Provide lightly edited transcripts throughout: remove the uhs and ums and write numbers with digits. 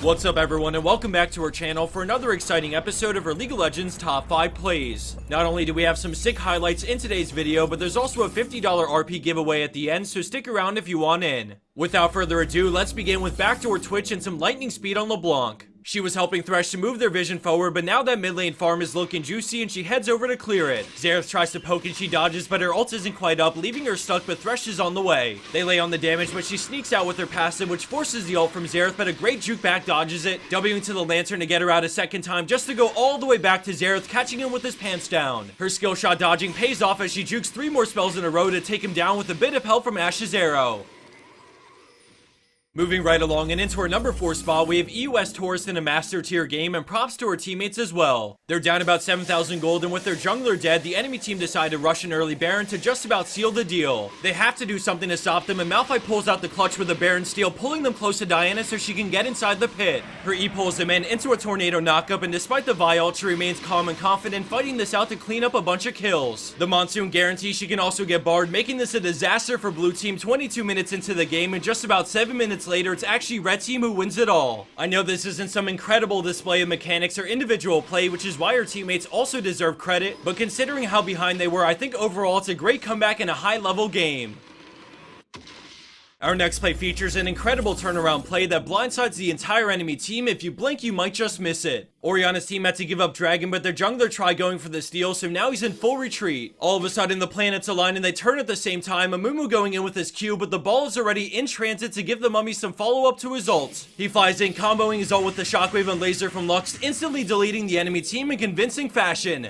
What's up everyone, and welcome back to our channel for another exciting episode of our League of Legends Top 5 Plays. Not only do we have some sick highlights in today's video, but there's also a $50 RP giveaway at the end, so stick around if you want in. Without further ado, let's begin with backdoor Twitch and some lightning speed on LeBlanc. She was helping Thresh to move their vision forward, but now that mid lane farm is looking juicy and she heads over to clear it. Xerath tries to poke and she dodges, but her ult isn't quite up, leaving her stuck, but Thresh is on the way. They lay on the damage, but she sneaks out with her passive, which forces the ult from Xerath, but a great juke back dodges it, Wing to the Lantern to get her out a second time, just to go all the way back to Xerath, catching him with his pants down. Her skill shot dodging pays off as she jukes 3 more spells in a row to take him down with a bit of help from Ash's arrow. Moving right along and into our number 4 spot, we have EUS Taurus in a master tier game, and props to her teammates as well. They're down about 7,000 gold, and with their jungler dead, the enemy team decided to rush an early Baron to just about seal the deal. They have to do something to stop them, and Malphite pulls out the clutch with a Baron steal, pulling them close to Diana so she can get inside the pit. Her E pulls them in into a tornado knockup, and despite the Vi ult, she remains calm and confident, fighting this out to clean up a bunch of kills. The Monsoon guarantees she can also get barred, making this a disaster for blue team 22 minutes into the game, and just about 7 minutes later, it's actually red team who wins it all. I know this isn't some incredible display of mechanics or individual play, which is why her teammates also deserve credit, but considering how behind they were, I think overall it's a great comeback in a high-level game. Our next play features an incredible turnaround play that blindsides the entire enemy team. If you blink, you might just miss it. Orianna's team had to give up Dragon, but their jungler tried going for the steal, so now he's in full retreat. All of a sudden, the planets align and they turn at the same time, Amumu going in with his Q, but the ball is already in transit to give the mummy some follow-up to his ult. He flies in, comboing his ult with the shockwave and laser from Lux, instantly deleting the enemy team in convincing fashion.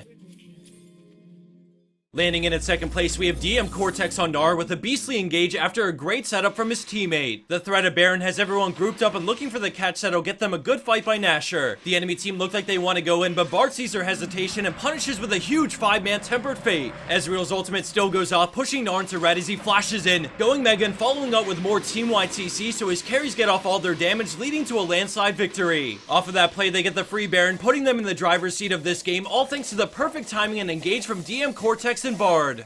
Landing in at second place, we have DM Cortex on Gnar with a beastly engage after a great setup from his teammate. The threat of Baron has everyone grouped up and looking for the catch that'll get them a good fight by Nashor. The enemy team looked like they want to go in, but Bart sees their hesitation and punishes with a huge 5-man Tempered Fate. Ezreal's ultimate still goes off, pushing Gnar into red as he flashes in, going mega and following up with more team-wide CC so his carries get off all their damage, leading to a landslide victory. Off of that play, they get the free Baron, putting them in the driver's seat of this game, all thanks to the perfect timing and engage from DM Cortex and Bard.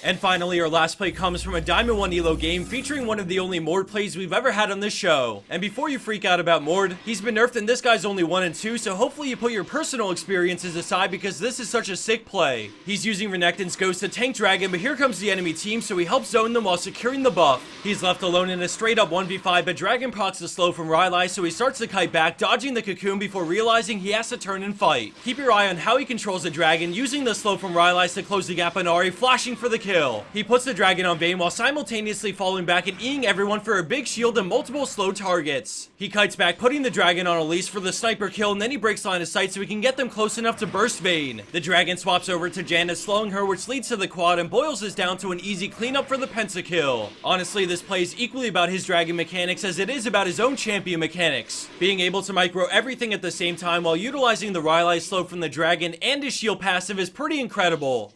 And finally, our last play comes from a Diamond 1 Elo game featuring one of the only Mord plays we've ever had on this show. And before you freak out about Mord, he's been nerfed and this guy's only 1 and 2, so hopefully you put your personal experiences aside because this is such a sick play. He's using Renekton's Ghost to tank Dragon, but here comes the enemy team, so he helps zone them while securing the buff. He's left alone in a straight up 1v5, but Dragon procs the slow from Rylai, so he starts to kite back, dodging the cocoon before realizing he has to turn and fight. Keep your eye on how he controls the Dragon, using the slow from Rylai to close the gap on Ahri, flashing for the kill. He puts the Dragon on Vayne while simultaneously falling back and eating everyone for a big shield and multiple slow targets. He kites back, putting the Dragon on Elise for the sniper kill, and then he breaks line of sight so he can get them close enough to burst Vayne. The Dragon swaps over to Janna, slowing her, which leads to the quad and boils this down to an easy cleanup for the pentakill. Honestly, this play is equally about his Dragon mechanics as it is about his own champion mechanics. Being able to micro everything at the same time while utilizing the Rylai slow from the Dragon and his shield passive is pretty incredible.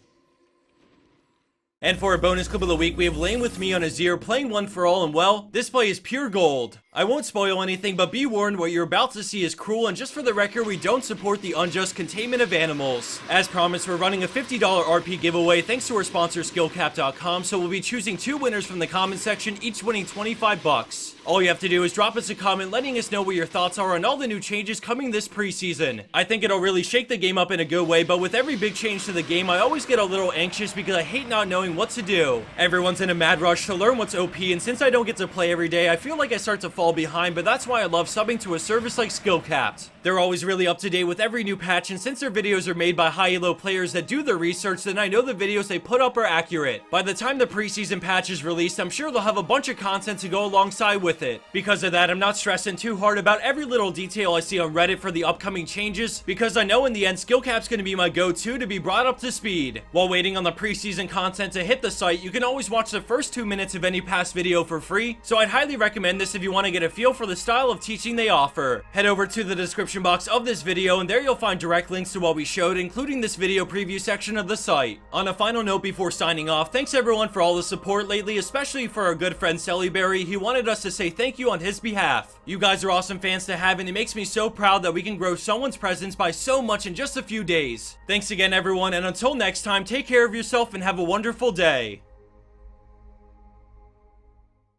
And for a bonus clip of the week, we have Lane with me on Azir playing One for All, and well, this play is pure gold. I won't spoil anything, but be warned, what you're about to see is cruel, and just for the record, we don't support the unjust containment of animals. As promised, we're running a $50 RP giveaway thanks to our sponsor skillcap.com, so we'll be choosing 2 winners from the comment section, each winning 25 bucks. All you have to do is drop us a comment letting us know what your thoughts are on all the new changes coming this preseason. I think it'll really shake the game up in a good way, but with every big change to the game, I always get a little anxious because I hate not knowing what to do. Everyone's in a mad rush to learn what's OP, and since I don't get to play every day, I feel like I start to fall behind, but that's why I love subbing to a service like Skillcapped. They're always really up to date with every new patch, and since their videos are made by high elo players that do their research, then I know the videos they put up are accurate. By the time the preseason patch is released, I'm sure they'll have a bunch of content to go alongside with it. Because of that, I'm not stressing too hard about every little detail I see on Reddit for the upcoming changes, because I know in the end, Skillcap's gonna be my go-to to be brought up to speed. While waiting on the preseason content to hit the site, you can always watch the first 2 minutes of any past video for free, so I'd highly recommend this if you want to get a feel for the style of teaching they offer. Head over to the description box of this video, and there you'll find direct links to what we showed, including this video preview section of the site. On a final note before signing off, thanks everyone for all the support lately, especially for our good friend Cellyberry. He wanted us to say thank you on his behalf. You guys are awesome fans to have, and it makes me so proud that we can grow someone's presence by so much in just a few days. Thanks again everyone, and until next time, take care of yourself and have a wonderful day.